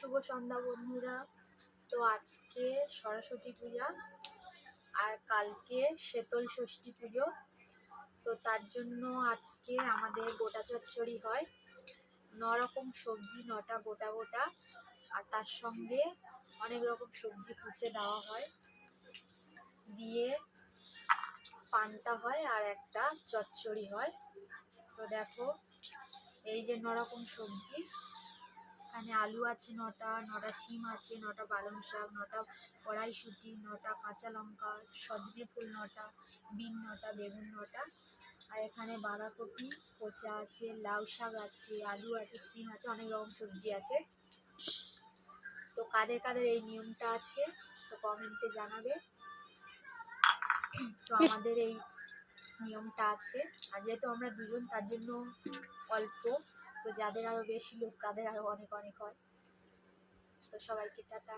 শুভ সন্ধ্যা বন্ধুরা। তো আজকে সরস্বতী পূজা আর কালকে শীতল ষষ্ঠী পুজো। তো তার জন্য আজকে আমাদের গোটা চচ্চড়ি হয়, 9 রকম সবজি, 9টা গোটা গোটা, আর তার সঙ্গে অনেক রকম সবজি কুচে দেওয়া হয়, দিয়ে পান্তা হয় আর একটা চচ্চড়ি হয়। তো দেখো, এই যে 9 রকম সবজি, এখানে আলু আছে 9টা, 9টা শিম আছে, 9টা পালং শাক, 9টা কড়াইশুঁটি, 9টা কাঁচা লঙ্কা, সজনে ফুল 9টা, বিন 9টা, বেগুন 9টা, আর এখানে বাঁধাকপি কোচা আছে, লাউ শাক আছে, আলু আছে, শিম আছে, অনেক রকম সবজি আছে। তো কাদের কাদের এই নিয়মটা আছে তো কমেন্টে জানাবে। তো আমাদের এই নিয়মটা আছে, আর যেহেতু আমরা দুজন তার জন্য অল্প, তো যাদের আরো বেশি লোক তাদের আরো অনেক অনেক হয়। তো সবাইকে টাটা।